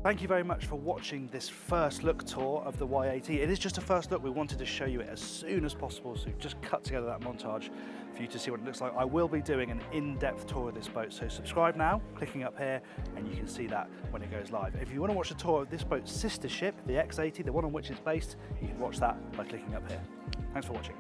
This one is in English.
Thank you very much for watching this first look tour of the Y80. It is just a first look. We wanted to show you it as soon as possible, so we've just cut together that montage for you to see what it looks like. I will be doing an in-depth tour of this boat, so subscribe now, clicking up here, and you can see that when it goes live. If you want to watch a tour of this boat's sister ship, the X80, the one on which it's based, you can watch that by clicking up here. Thanks for watching.